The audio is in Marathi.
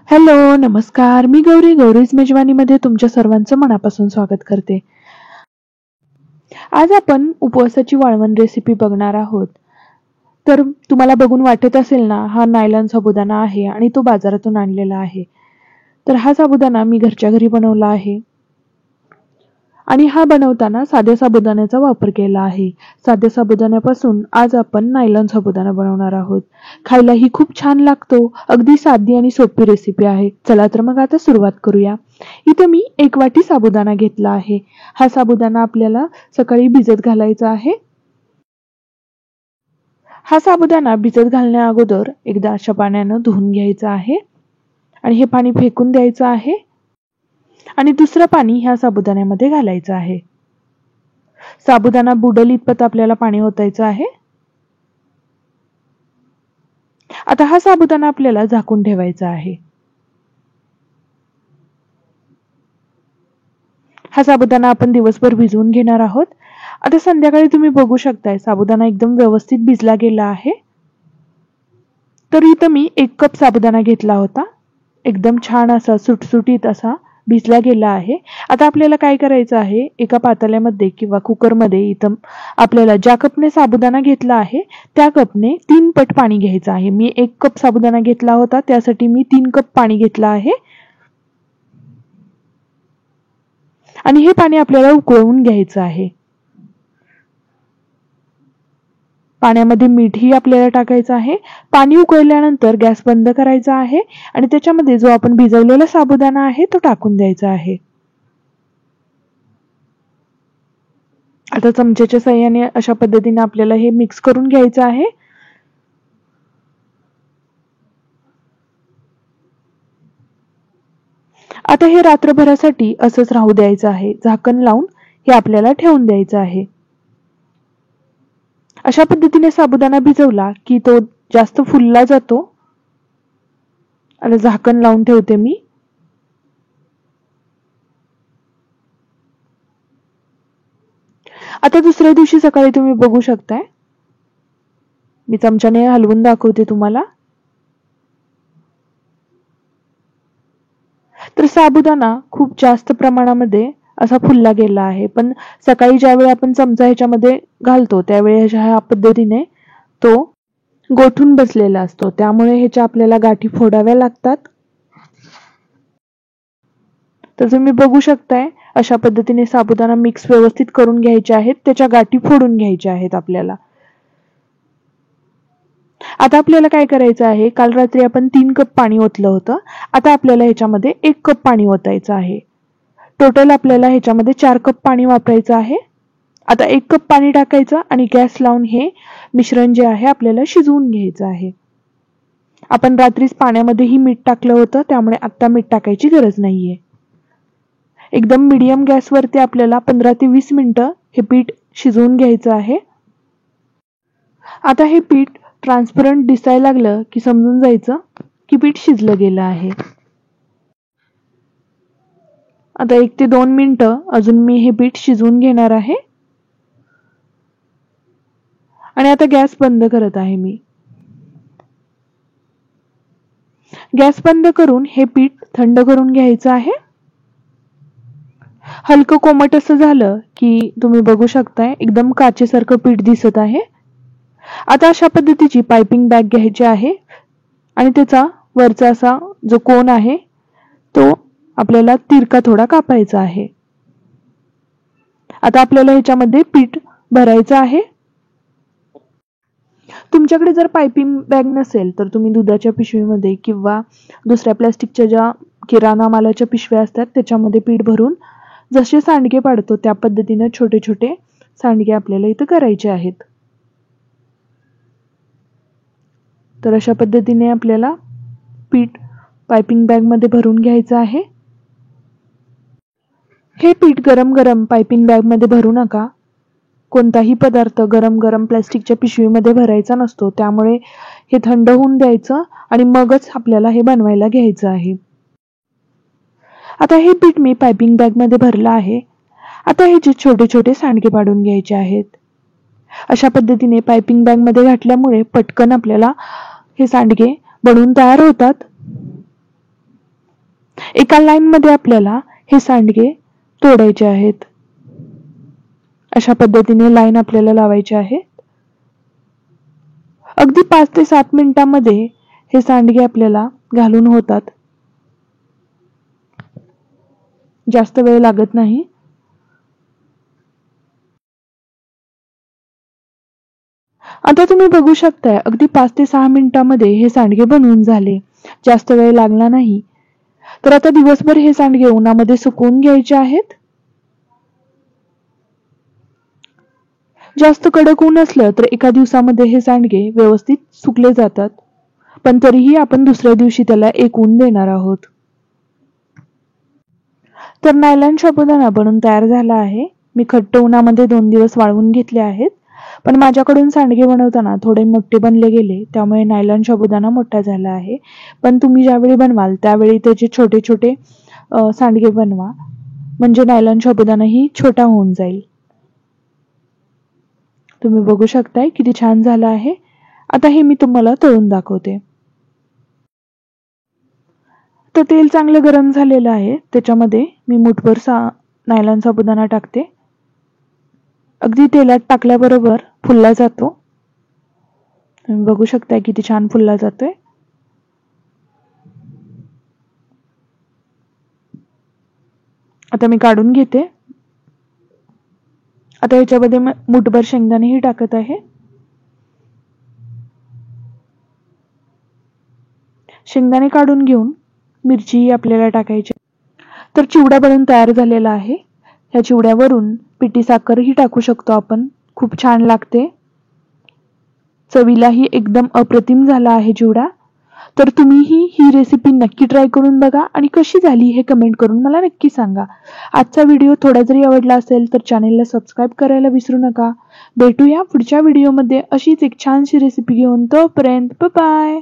हॅलो, नमस्कार. मी गौरीज मेजवानीमध्ये तुमच्या सर्वांचं मनापासून स्वागत करते. आज आपण उपवासाची वाळवण रेसिपी बघणार आहोत. तर तुम्हाला बघून वाटत असेल ना, हा नायलॉन साबुदाणा आहे आणि तो बाजारातून आणलेला आहे. तर हा साबुदाणा मी घरच्या घरी बनवला आहे. आणि हा बनवताना साध्या साबुदाण्याचा वापर केला आहे. साध्या साबुदाण्यापासून आज आपण नायलॉन साबुदाणा बनवणार आहोत. खायलाही खूप छान लागतो. अगदी साधी आणि सोपी रेसिपी आहे. चला तर मग आता सुरुवात करूया. इथे मी 1 वाटी साबुदाणा घेतला आहे. हा साबुदाणा आपल्याला सकाळी भिजत घालायचा आहे. हा साबुदाणा भिजत घालण्या अगोदर एकदा अशा पाण्यानं धुवून घ्यायचा आहे आणि हे पाणी फेकून द्यायचं आहे आणि दुसरं पाणी ह्या साबुदाण्यामध्ये घालायचं आहे. साबुदाणा बुडेल इतपत आपल्याला पाणी ओतायचं आहे. आता हा साबुदाणा आपल्याला झाकून ठेवायचा आहे. हा साबुदाणा आपण दिवसभर भिजवून घेणार आहोत. आता संध्याकाळी तुम्ही बघू शकताय साबुदाणा एकदम व्यवस्थित भिजला गेला आहे. तर इथं मी 1 कप साबुदाणा घेतला होता. एकदम छान असा सुटसुटीत असा भिजला गेला आहे. आता आपल्याला काय करायचं आहे, एका पातेल्यामध्ये किंवा कुकरमध्ये इथं आपल्याला ज्या कपने साबुदाणा घेतला आहे त्या कपने 3 पट पाणी घ्यायचं आहे. मी 1 कप साबुदाणा घेतला होता, त्यासाठी मी 3 कप पाणी घेतलं आहे. आणि हे पाणी आपल्याला उकळवून घ्यायचं आहे. पाण्यामध्ये मीठही आपल्याला टाकायचं आहे. पाणी उकळल्यानंतर गॅस बंद करायचा आहे आणि त्याच्यामध्ये जो आपण भिजवलेला साबुदाणा आहे तो टाकून द्यायचा आहे. आता चमच्याच्या साहाय्याने अशा पद्धतीने आपल्याला हे मिक्स करून घ्यायचं आहे. आता हे रात्रभरासाठी असंच राहू द्यायचं आहे. झाकण लावून हे आपल्याला ठेवून द्यायचं आहे. अशा पद्धतीने साबुदाणा भिजवला की तो जास्त फुलला जातो. आता झाकण लावून ठेवते मी. आता दुसऱ्या दिवशी सकाळी तुम्ही बघू शकताय. मी चमच्याने हलवून दाखवते तुम्हाला. तर साबुदाणा खूप जास्त प्रमाणामध्ये असा फुलला गेला आहे. पण सकाळी ज्यावेळी आपण चमचा ह्याच्यामध्ये घालतो त्यावेळी ह्या पद्धतीने तो गोठून बसलेला असतो. त्यामुळे ह्याच्या आपल्याला गाठी फोडाव्या लागतात. तर तुम्ही बघू शकताय अशा पद्धतीने साबुदाणा मिक्स व्यवस्थित करून घ्यायचे आहेत. त्याच्या गाठी फोडून घ्यायच्या आहेत आपल्याला. आता आपल्याला काय करायचं आहे, काल रात्री आपण 3 कप पाणी ओतलं होतं. आता आपल्याला ह्याच्यामध्ये 1 कप पाणी ओतायचं आहे. टोटल आपल्याला ह्याच्यामध्ये 4 कप पाणी वापरायचं आहे. आता 1 कप पाणी टाकायचं आणि गॅस लावून हे मिश्रण जे आहे आपल्याला शिजवून घ्यायचं आहे. आपण रात्रीच पाण्यामध्येही मीठ टाकलं होतं, त्यामुळे आता मीठ टाकायची गरज नाहीये. एकदम मीडियम गॅसवरती आपल्याला 15 ते 20 मिनिटं हे पीठ शिजवून घ्यायचं आहे. आता हे पीठ ट्रान्सपरंट दिसायला लागलं की समजून जायचं की पीठ शिजलं गेलं आहे. आता 1 ते 2 मिनिटं अजून मी हे पीठ शिजवून घेणार आहे. आणि आता गॅस बंद करत आहे मी. गॅस बंद करून हे पीठ थंड करून घ्यायचं आहे. हलकं कोमट असं झालं की तुम्ही बघू शकताय एकदम काचेसारखं पीठ दिसत आहे. आता अशा पद्धतीची पाइपिंग बॅग घ्यायची आहे आणि त्याचा वरचा असा जो कोन आहे तो आपल्याला तिरका थोडा कापायचा आहे. आता आपल्याला ह्याच्यामध्ये पीठ भरायचं आहे. तुमच्याकडे जर पाइपिंग बॅग नसेल तर तुम्ही दुधाच्या पिशवीमध्ये किंवा दुसऱ्या प्लास्टिकच्या ज्या किराणा मालाच्या पिशव्या असतात त्याच्यामध्ये पीठ भरून जसे सांडगे पाडतो त्या पद्धतीने छोटे छोटे सांडगे आपल्याला इथं करायचे आहेत. तर अशा पद्धतीने आपल्याला पीठ पाइपिंग बॅग मध्ये भरून घ्यायचं आहे. हे पीठ गरम गरम पाइपिंग बॅग मध्ये भरू नका. कोणताही पदार्थ गरम गरम प्लास्टिकच्या पिशवीमध्ये भरायचा नसतो. त्यामुळे हे थंड होऊन द्यायचं आणि मगच आपल्याला हे बनवायला घ्यायचं आहे. आता हे पीठ मी पाइपिंग बॅग मध्ये भरलं आहे. आता हे छोटे छोटे सांडगे पाडून घ्यायचे आहेत. अशा पद्धतीने पाइपिंग बॅग मध्ये घातल्यामुळे पटकन आपल्याला हे सांडगे बनवून तयार होतात. एका लाईन मध्ये आपल्याला हे सांडगे तोडायचे आहेत. अशा पद्धतीने लाईन आपल्याला लावायची आहे. अगदी 5 ते 7 मिनिटांमध्ये हे सांडगे आपल्याला घालून होतात. जास्त वेळ लागत नाही. आता तुम्ही बघू शकताय अगदी 5 ते 6 मिनिटांमध्ये हे सांडगे बनवून झाले. जास्त वेळ लागला नाही. तर आता दिवसभर हे सांडगे उन्हामध्ये सुकवून घ्यायचे आहेत. जास्त कडक ऊन असलं तर एका दिवसामध्ये हे सांडगे व्यवस्थित सुकले जातात. पण तरीही आपण दुसऱ्या दिवशी त्याला एक ऊन देणार आहोत. तर नायलॉन साबुदाणा बनून तयार झाला आहे. मी खट्ट उन्हामध्ये 2 दिवस वाळवून घेतले आहेत. पण माझ्याकडून सांडगे बनवताना थोडे मोठे बनले गेले, त्यामुळे नायलॉन साबुदाणा मोठा झाला आहे. पण तुम्ही ज्यावेळी बनवाल त्यावेळी त्याचे छोटे छोटे सांडगे बनवा, म्हणजे नायलॉन साबुदाणाही छोटा होऊन जाईल. तुम्ही बघू शकताय किती छान झालं आहे. आता हे मी तुम्हाला तळून दाखवते. तर तेल चांगलं गरम झालेलं आहे. त्याच्यामध्ये मी मुठभर नायलॉन साबुदाणा टाकते. अगदी तेलात टाकल्याबरोबर फुलला जातो. तुम्ही बघू शकता किती छान फुलला जातोय. आता मी काढून घेते. आता याच्यामध्ये मुठभर शेंगदाणेही टाकत आहे. शेंगदाणे काढून घेऊन मिरची आपल्याला टाकायची. तर चिवडा बनवून तयार झालेला आहे. या चिवड्यावरून पिठी साखरही टाकू शकतो आपण. खूप छान लागते. चवीलाही एकदम अप्रतिम झाला आहे चिवडा. तर तुम्हीही ही रेसिपी नक्की ट्राय करून बघा आणि कशी झाली हे कमेंट करून मला नक्की सांगा. आजचा व्हिडिओ थोडा जरी आवडला असेल तर चॅनेलला सबस्क्राईब करायला विसरू नका. भेटूया पुढच्या व्हिडिओमध्ये अशीच एक छानशी रेसिपी घेऊन. तोपर्यंत बाय बाय.